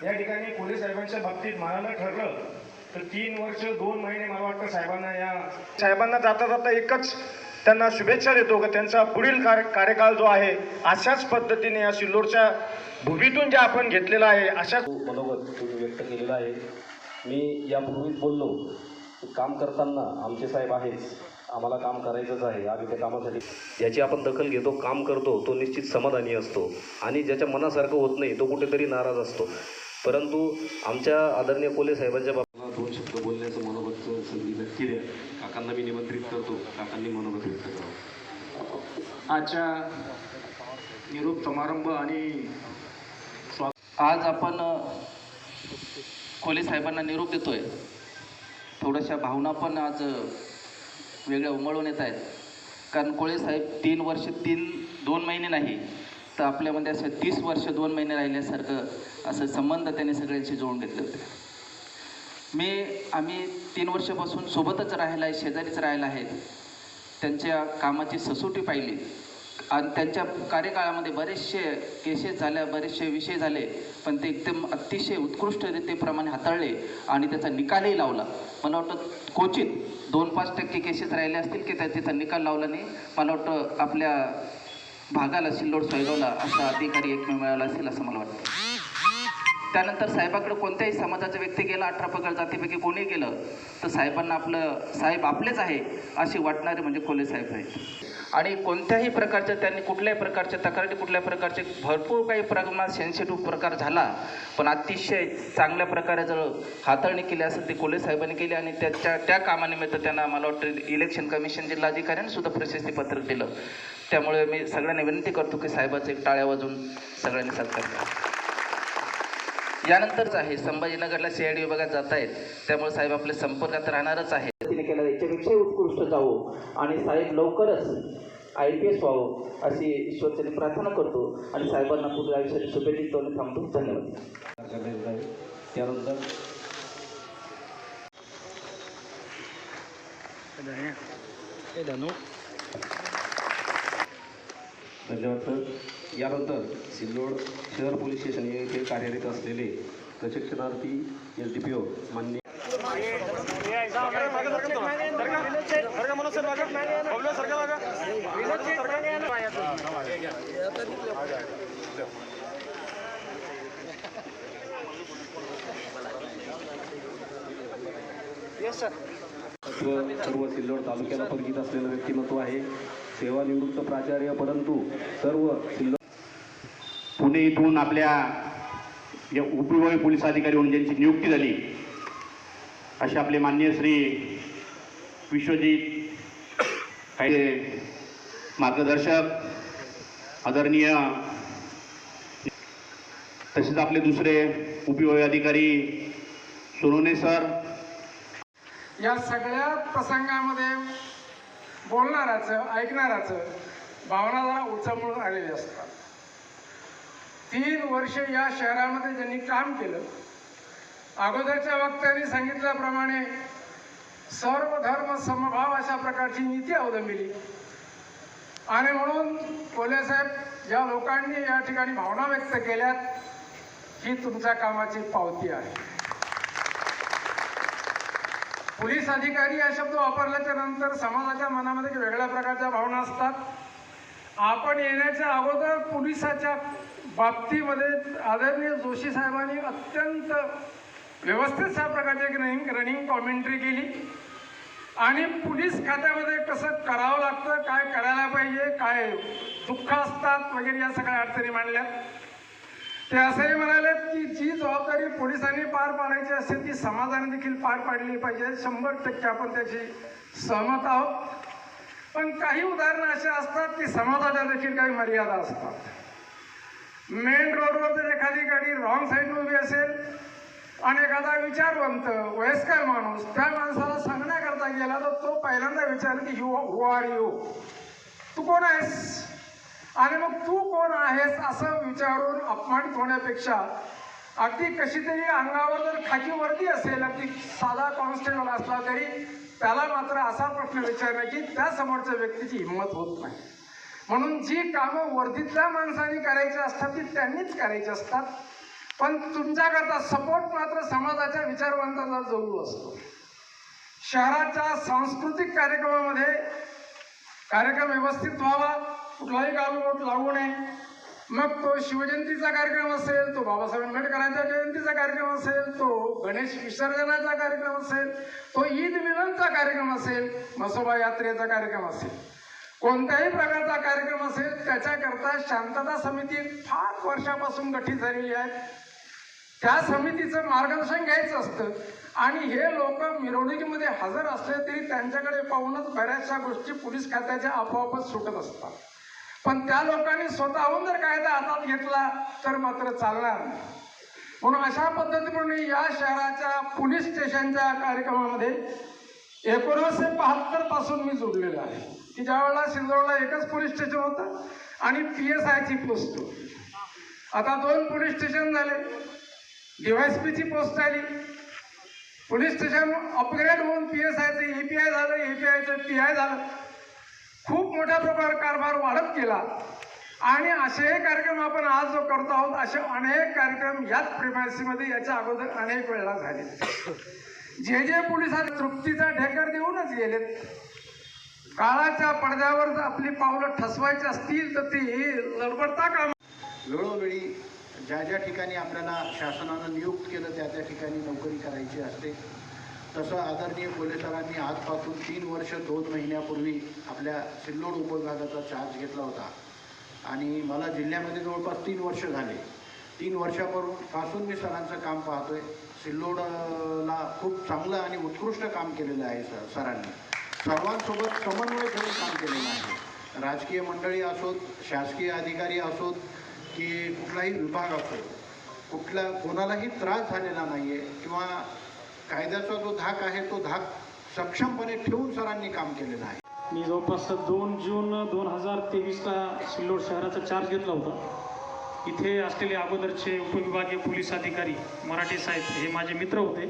या ठिकाणी पोलीस साहेबांच्या बाबतीत म्हणायला ठरलं तर 3 वर्ष 2 महिने मला वाटतं साहेबांना जाता जाता एकच त्यांना शुभेच्छा देतो की त्यांचा पुढील कार्यकाळ जो आहे अशाच पद्धतीने या सिल्लोडच्या भूमीतून जे आपण घेतलेला आहे अशाच मनोगत तुम्ही व्यक्त केलेलं आहे. मी यापूर्वीच बोललो की काम करताना आमचे साहेब आहेच, आम्हाला काम करायचंच आहे, आम्ही त्या कामासाठी ज्याची आपण दखल घेतो, काम करतो, तो निश्चित समाधानी असतो आणि ज्याच्या मनासारखं होत नाही तो कुठेतरी नाराज असतो. परंतु आमच्या आदरणीय कोल्हे साहेबांच्या बाबतीत 2 शब्द बोलण्याचं मनोगत संधी नक्की द्या. काकांना मी निमंत्रित करतो, काकांनी मनोगत व्यक्त करावं. आजच्या निरोप समारंभ आणि आज आपण कोल्हे साहेबांना निरोप देतोय. थोड्याशा भावना पण आज वेगळ्या उमळून येत आहेत. कारण कोल्हे साहेब 3 वर्ष 2 महिने नाही तर आपल्यामध्ये असं 30 वर्ष 2 महिने राहिल्यासारखं असं संबंध त्यांनी सगळ्यांशी जोडून घेतले होते. आम्ही 3 वर्षापासून सोबतच राहायला आहे, शेजारीच राहायला आहे. त्यांच्या कामाची ससोटी पाहिली आणि त्यांच्या कार्यकाळामध्ये बरेचसे केसेस झाल्या, बरेचसे विषय झाले, पण ते एकदम अतिशय उत्कृष्टरित्याप्रमाणे हाताळले आणि त्याचा निकालही लावला. मला वाटतं क्वचित 2-5% केसेस राहिले असतील की त्याचा निकाल लावला नाही. मला वाटतं आपल्या भागाला, सिल्लोड सोयगावला असा अधिकारी एकमेव मिळाला असेल असं मला वाटतं. त्यानंतर साहेबाकडे कोणत्याही समाजाचा व्यक्ती गेला, 18 पगड जातीपैकी कोणी गेलं तर साहेबांना आपलं साहेब आपलेच आहे अशी वाटणारे म्हणजे कोल्हे साहेब आहेत. आणि कोणत्याही प्रकारच्या त्यांनी कुठल्याही प्रकारच्या तक्रारी, कुठल्याही प्रकारचे भरपूर काही प्रमाणात सेन्सिटिव्ह प्रकार झाला, पण अतिशय चांगल्या प्रकारे जर हाताळणी केली असेल ती कोल्हे साहेबांनी केली. आणि त्या कामानिमित्त त्यांना मला वाटतं इलेक्शन कमिशन जिल्हाधिकाऱ्यांनी सुद्धा प्रशस्तीपत्रक दिलं. त्यामुळे मी सगळ्यांना विनंती करतो की साहेबाचं एक टाळ्या वाजून सगळ्यांनी सत्कार करा. यानंतरच आहे संभाजीनगरला CID विभागात जात आहेत, त्यामुळे साहेब आपल्या संपर्कात राहणारच आहे. तिने केलं याच्यापेक्षाही उत्कृष्ट जावो आणि साहेब लवकरच IPS व्हावं अशी ईश्वरचरणी प्रार्थना करतो आणि साहेबांना पुढे आयुष्यात शुभेच्छा देऊन थांबतो. धन्यवाद. त्यानंतर धन्यवाद. यानंतर सिल्लोड शहर पोलीस स्टेशन येथे कार्यरत असलेले प्रशिक्षणार्थी SDPO मान्य सर्व सिल्लोड तालुक्याला परिचित असलेलं व्यक्तिमत्व आहे. सेवानिवृत्त प्राचार्य, परंतु सर्व सिल्लोड पुणे इथून आपल्या उपविभागीय पोलीस अधिकारी म्हणून ज्यांची नियुक्ती झाली असे आपले माननीय श्री विश्वजित काही मार्गदर्शक, आदरणीय, तसेच आपले दुसरे उपविभागीय अधिकारी सोनवणे सर. या सगळ्या प्रसंगामध्ये बोलणाराचं, ऐकणाराचं भावना जरा उचमळून आलेली असतात. 3 वर्ष या शहरामध्ये ज्यांनी काम केलं, अगोदरच्या वक्त्यांनी सांगितल्याप्रमाणे सर्व धर्म समभाव अशा प्रकारची नीती अवलंबिली आणि म्हणून कोल्हे साहेब ज्या लोकांनी या ठिकाणी भावना व्यक्त केल्यात ही तुमच्या कामाची पावती आहे. पोलीस अधिकारी हा शब्द वापरल्याच्या नंतर समाजाच्या मनामध्ये वेगळ्या प्रकारच्या भावना असतात. आपण येण्याच्या अगोदर पोलिसाच्या बाबतीमध्ये आदरणीय जोशी साहेबांनी अत्यंत व्यवस्थित अशा प्रकारची एक रनिंग कॉमेंट्री केली आणि पोलीस खात्यामध्ये कसं करावं लागतं, काय करायला पाहिजे, काय दुःख असतात वगैरे या सगळ्या अडचणी मांडल्यात. ते असंही म्हणाले की जी जबाबदारी पोलिसांनी पार पाडायची असते ती समाजाने देखील पार पाडली पाहिजे. 100% आपण त्याची सहमत आहोत. पण काही उदाहरणं अशी असतात की समाजाच्या देखील काही मर्यादा असतात. मेन रोडवर जर एखादी गाडी रॉंग साईडने उभी असेल आणि एखादा विचारवंत वयस्कर माणूस त्या माणसाला सांगण्याकरता गेला तर तो पहिल्यांदा विचारेल की हु आर यू, तू कोण आहेस, आणि मग तू कोण आहेस असं विचारून अपमानित होण्यापेक्षा अगदी कशी तरी अंगावर जर खाकी वर्दी असेल, अगदी साधा कॉन्स्टेबल असला तरी त्याला मात्र असा प्रश्न विचारण्याची त्या समोरच्या व्यक्तीची हिंमत होत नाही. म्हणून जी कामं वर्दीतल्या माणसांनी करायची असतात ती त्यांनीच करायची असतात. पण तुमच्याकरता सपोर्ट मात्र समाजाच्या विचारवंताचा जरूर असतो. शहराच्या सांस्कृतिक कार्यक्रमामध्ये कार्यक्रम व्यवस्थित व्हावा, कुठलाही गालबोट लागू नये. मग तो शिवजयंतीचा कार्यक्रम असेल, तो बाबासाहेब आंबेडकरांच्या जयंतीचा कार्यक्रम असेल, तो गणेश विसर्जनाचा कार्यक्रम असेल, तो ईद मिलनचा कार्यक्रम असेल, म्हसोबा यात्रेचा कार्यक्रम असेल, कोणत्याही प्रकारचा कार्यक्रम असेल, त्याच्याकरता शांतता समिती फार वर्षापासून गठीत झालेली आहे. त्या समितीचं मार्गदर्शन घ्यायचं असतं आणि हे लोक मिरवणुकीमध्ये हजर असले तरी त्यांच्याकडे पाहूनच बऱ्याचशा गोष्टी पोलीस खात्याच्या आपोआपच सुटत असतात. पण त्या लोकांनी स्वतःहून जर कायदा हातात घेतला तर मात्र चालणार नाही. म्हणून अशा पद्धतीने या शहराच्या पोलीस स्टेशनच्या कार्यक्रमामध्ये 1972 पासून मी जोडलेलो आहे की ज्या वेळेला सिल्लोडला एकच पोलीस स्टेशन होतं आणि PSIची पोस्ट होती. आता 2 पोलीस स्टेशन झाले, DYSPची पोस्ट आली, पोलीस स्टेशन अपग्रेड होऊन PSIचं API झालं, APIचं PI झालं. खूप मोठ्या प्रकारे कारभार वाढत गेला आणि असे कार्यक्रम आपण आज जो करतो आहोत असे अनेक कार्यक्रम याच प्रेमासीमध्ये याच्या अगोदर अनेक वेळा झाले. जे पोलिसांना तृप्तीचा ढेकर देऊनच गेलेत. काळाच्या पडद्यावर जर आपली पावलं ठसवायची असतील तर ती लडबडता काम. वेळोवेळी ज्या ज्या ठिकाणी आपल्याला शासनानं नियुक्त केलं त्या त्या ठिकाणी नोकरी करायची असते. तसं आदरणीय पोलिसांनी आजपासून 3 वर्ष 2 महिन्यापूर्वी आपल्या सिल्लोड उपविभागाचा चार्ज घेतला होता आणि मला जिल्ह्यामध्ये जवळपास 3 वर्ष झाले. 3 वर्षापासून मी सरांचं काम पाहतोय. सिल्लोडला खूप चांगलं आणि उत्कृष्ट काम केलेलं आहे सरांनी. सर्वांसोबत समन्वय ठेवून काम केलेलं आहे. राजकीय मंडळी असोत, शासकीय अधिकारी असोत की कुठलाही विभाग असो, कोणालाही त्रास झालेला नाही आहे किंवा कायद्याचा जो धाक आहे तो धाक सक्षमपणे ठेवून सरांनी काम केलेलं आहे. मी जवळपास 2 जून 2023ला सिल्लोड शहराचा चार्ज घेतला होता. इथे असलेले अगोदरचे उपविभागीय पोलीस अधिकारी मराठे साहेब हे माझे मित्र होते.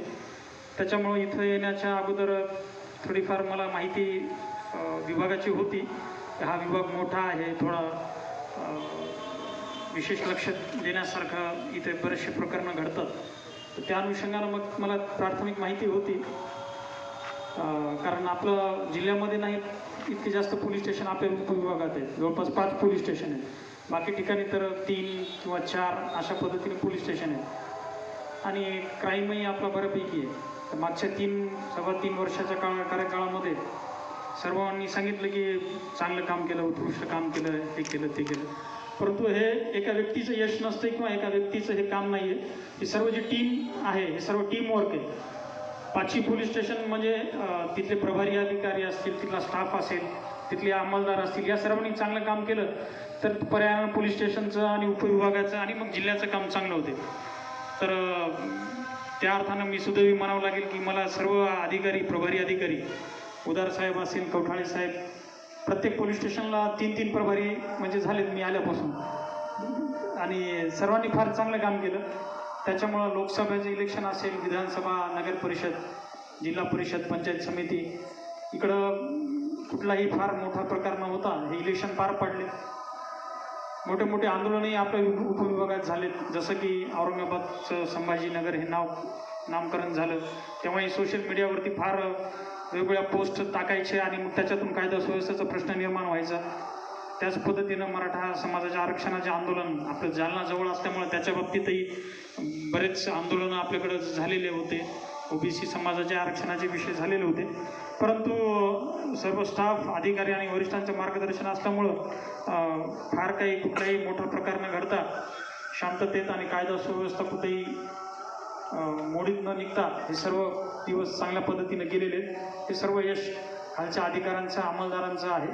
त्याच्यामुळं इथं येण्याच्या अगोदर थोडीफार मला माहिती विभागाची होती. हा विभाग मोठा आहे, थोडा विशेष लक्ष देण्यासारखं इथे बरेचसे प्रकरणं घडतात. तर त्या अनुषंगानं मग मला प्राथमिक माहिती होती. कारण आपलं जिल्ह्यामध्ये नाही इतके जास्त पोलीस स्टेशन आपल्या उपविभागात आहेत. जवळपास 5 पोलीस स्टेशन आहेत. बाकी ठिकाणी तर 3 किंवा 4 अशा पद्धतीने पोलीस स्टेशन आहेत आणि क्राईमही आपला बऱ्यापैकी आहे. तर मागच्या 3 वर्षाच्या कार्यकाळामध्ये सर्वांनी सांगितलं की चांगलं काम केलं, उत्कृष्ट काम केलं, हे केलं ते केलं. परंतु हे एका व्यक्तीचं यश नसतं किंवा एका व्यक्तीचं हे काम नाही आहे. ही सर्व जी टीम आहे हे सर्व टीम वर्क आहे. 5ही पोलीस स्टेशन म्हणजे तिथले प्रभारी अधिकारी असतील, तिथला स्टाफ असेल, तिथले अंमलदार असतील, या सर्वांनी चांगलं काम केलं तर पर्यावरण पोलीस स्टेशनचं आणि उपविभागाचं आणि मग जिल्ह्याचं काम चांगलं होते. तर त्या अर्थानं मी सुदैवी म्हणावं लागेल की मला सर्व अधिकारी, प्रभारी अधिकारी, उदार साहेब असेल, कवठाळे साहेब, प्रत्येक पोलीस स्टेशनला 3 प्रभारी म्हणजे झालेत मी आल्यापासून आणि सर्वांनी फार चांगलं काम केलं. त्याच्यामुळं लोकसभेचं इलेक्शन असेल, विधानसभा, नगर परिषद, जिल्हा परिषद, पंचायत समिती इकडं कुठलाही फार मोठा प्रकार नव्हता. हे इलेक्शन पार पडले. मोठे मोठे आंदोलनही आपल्या उपविभागात झालेत. जसं की औरंगाबादचं संभाजीनगर हे नामकरण झालं तेव्हाही सोशल मीडियावरती फार वेगवेगळ्या पोस्ट टाकायचे आणि मग त्याच्यातून कायदा सुव्यवस्थेचा प्रश्न निर्माण व्हायचा. त्याच पद्धतीनं मराठा समाजाच्या आरक्षणाचे आंदोलन आपलं जालना जवळ असल्यामुळे त्याच्या बाबतीतही बरेच आंदोलनं आपल्याकडं झालेले होते. OBC समाजाच्या आरक्षणाचे विषय झालेले होते. परंतु सर्व स्टाफ, अधिकारी आणि वरिष्ठांचं मार्गदर्शन असल्यामुळं फार काही कुठलाही मोठा प्रकार न घडता शांततेत आणि कायदा सुव्यवस्था कुठेही मोडीत न निघता हे सर्व दिवस चांगल्या पद्धतीनं गेलेले. हे सर्व यश खालच्या अधिकाऱ्यांचं, अंमलदारांचं आहे.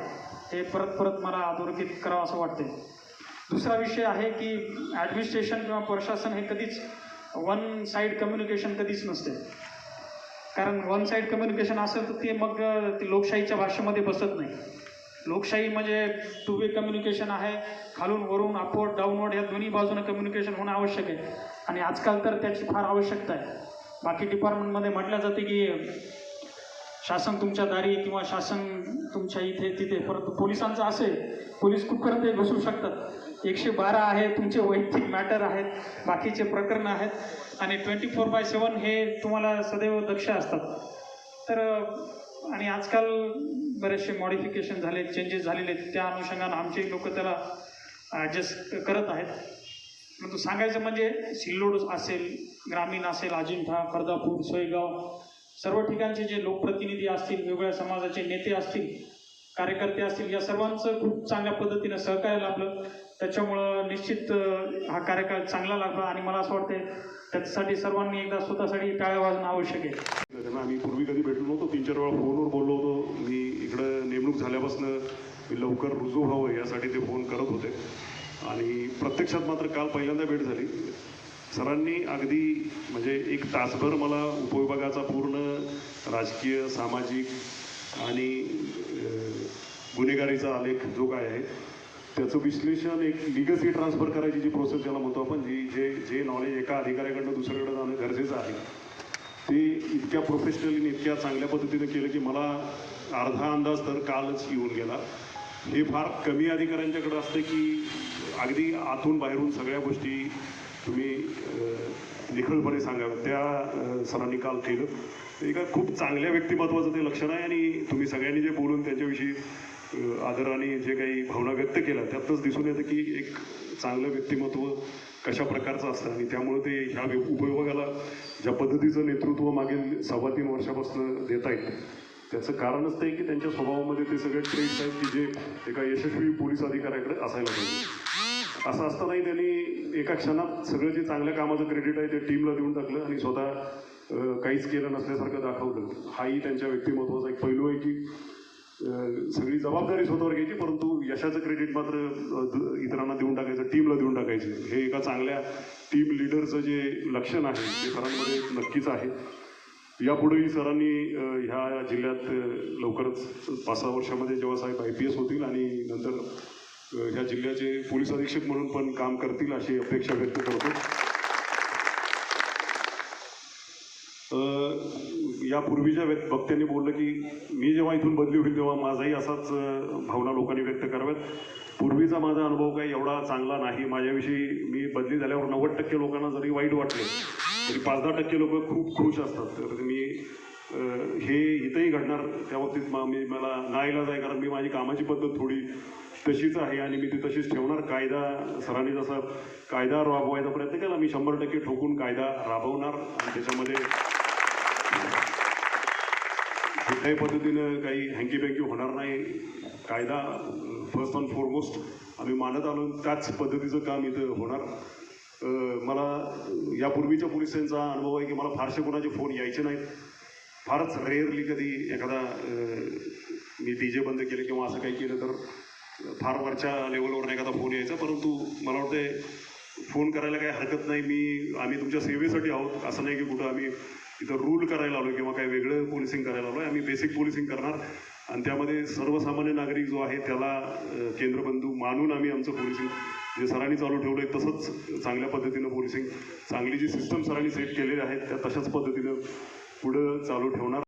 हे परत मला अधोरेखित करावं असं वाटते. दुसरा विषय आहे की ॲडमिनिस्ट्रेशन किंवा प्रशासन हे कधीच वन साईड कम्युनिकेशन कधीच नसते. कारण वन साईड कम्युनिकेशन असेल तर ते मग ते लोकशाहीच्या भाषेमध्ये बसत नाही. लोकशाही म्हणजे 2 वे कम्युनिकेशन आहे. खालून वरून, अपवर्ड, डाऊनवर्ड या दोन्ही बाजूनं कम्युनिकेशन होणं आवश्यक आहे आणि आजकाल तर त्याची फार आवश्यकता आहे. बाकी डिपार्टमेंटमध्ये म्हटलं जाते की शासन तुमच्या दारी किंवा शासन तुमच्या इथे तिथे, परंतु पोलिसांचं असे पोलीस कुठपर्यंत घुसू शकतात. 112 आहे तुमचे वैयक्तिक मॅटर आहेत, बाकीचे प्रकरणं आहेत आणि 24/7 हे तुम्हाला सदैव दक्ष असतात. तर आणि आजकाल बरेचसे मॉडिफिकेशन झाले, चेंजेस झालेले आहेत, त्या अनुषंगानं आमचे लोक त्याला ॲडजस्ट करत आहेत. परंतु सांगायचं म्हणजे सिल्लोड असेल, ग्रामीण असेल, अजिंठा, फर्दापूर, सोयगाव, सर्व ठिकाणचे जे लोकप्रतिनिधी असतील, वेगवेगळ्या समाजाचे नेते असतील, कार्यकर्ते असतील, या सर्वांचं खूप चांगल्या पद्धतीनं सहकार्य लाभलं. त्याच्यामुळं निश्चित हा कार्यकाळ चांगला लागला आणि मला असं वाटतं त्याच्यासाठी सर्वांनी एकदा स्वतःसाठी टाळ्या वाजणं आवश्यक आहे. त्यांना आम्ही पूर्वी कधी भेटलो नव्हतो, 3-4 वेळा फोनवर बोललो होतो. मी इकडं नेमणूक झाल्यापासून मी लवकर रुजू व्हावं यासाठी ते फोन करत होते आणि प्रत्यक्षात मात्र काल पहिल्यांदा भेट झाली. सरांनी अगदी म्हणजे 1 तासभर मला उपविभागाचा पूर्ण राजकीय, सामाजिक आणि गुन्हेगारीचा आलेख जो काय आहे त्याचं विश्लेषण, एक लिगसी ट्रान्सफर करायची जी प्रोसेस ज्याला म्हणतो आपण, जे नॉलेज एका अधिकाऱ्याकडनं दुसऱ्याकडे जाणं गरजेचं आहे, ते इतक्या प्रोफेशनली, इतक्या चांगल्या पद्धतीनं केलं की मला अर्धा अंदाज तर कालच येऊन गेला. हे फार कमी अधिकाऱ्यांच्याकडे असतं की अगदी आतून बाहेरून सगळ्या गोष्टी तुम्ही निखळपणे सांगाव्या. त्या सरांनी काल केलं. एका खूप चांगल्या व्यक्तिमत्वाचं ते लक्षण आहे आणि तुम्ही सगळ्यांनी जे बोलून त्यांच्याविषयी आदराने जे काही भावना व्यक्त केल्या त्यातच दिसून येतं की एक चांगलं व्यक्तिमत्व कशा प्रकारचं असतं आणि त्यामुळे ते ह्या उपविभागाला ज्या पद्धतीचं नेतृत्व मागील 3.25 वर्षापासून देत आहेत त्याचं कारणच ते की त्यांच्या स्वभावामध्ये ते सगळे ट्रेड्स आहेत की जे एका यशस्वी पोलीस अधिकाऱ्याकडे असायला पाहिजे. असं असतानाही त्यांनी एका क्षणात सगळं जे चांगल्या कामाचं क्रेडिट आहे ते टीमला देऊन टाकलं आणि स्वतः काहीच केलं नसल्यासारखं दाखवलं. हाही त्यांच्या व्यक्तिमत्वाचा एक पैलू आहे की सगळी जबाबदारी स्वतःवर घ्यायची परंतु यशाचं क्रेडिट मात्र इतरांना देऊन टाकायचं, टीमला देऊन टाकायचं. हे एका चांगल्या टीम लिडरचं जे लक्षण आहे ते सरांमध्ये नक्कीच आहे. यापुढेही सरांनी ह्या जिल्ह्यात लवकरच 5-6 वर्षामध्ये जेव्हा साहेब IPS होतील आणि नंतर ह्या जिल्ह्याचे पोलीस अधीक्षक म्हणून पण काम करतील अशी अपेक्षा व्यक्त करतो. यापूर्वीच्या वक्त्यांनी बोललं की मी जेव्हा इथून बदली होईल तेव्हा माझाही असाच भावना लोकांनी व्यक्त कराव्यात. पूर्वीचा माझा अनुभव काही एवढा चांगला नाही. माझ्याविषयी मी बदली झाल्यावर 90% लोकांना जरी वाईट वाटलं तरी 5-10% लोक खूप खुश असतात. तर मी हे इथंही घडणार त्या बाबतीत मला नाईलाज आहे कारण मी माझी कामाची पद्धत थोडी तशीच आहे आणि मी ती तशीच ठेवणार. कायदा सरांनी जसा कायदा राबवायचा प्रयत्न केला मी 100% ठोकून कायदा राबवणार आणि त्याच्यामध्ये कुठल्याही पद्धतीनं काही हँकीबँकी होणार नाही. कायदा फर्स्ट अँड फॉरमोस्ट आम्ही मानत आलो त्याच पद्धतीचं काम इथं होणार. मला यापूर्वीच्या पोलिसांचा अनुभव आहे की मला फारसे कोणाचे फोन यायचे नाहीत. फारच रेअरली कधी एखादा मी DJ बंद केले किंवा असं काही केलं तर फार वरच्या लेवलवर एखादा फोन यायचा. परंतु मला वाटतं फोन करायला काही हरकत नाही. आम्ही तुमच्या सेवेसाठी आहोत. असं नाही की कुठं आम्ही इथं रूल करायला आलो किंवा काही वेगळं पोलिसिंग करायला आलो आहे. आम्ही बेसिक पोलिसिंग करणार आणि त्यामध्ये सर्वसामान्य नागरिक जो आहे त्याला केंद्रबिंदू मानून आम्ही आमचं पोलिसिंग जे सरांनी चालू ठेवलं आहे तसंच चांगल्या पद्धतीनं पोलिसिंग, चांगली जी सिस्टम सरांनी सेट केलेली आहे त्या तशाच पद्धतीनं पुढं चालू ठेवणार.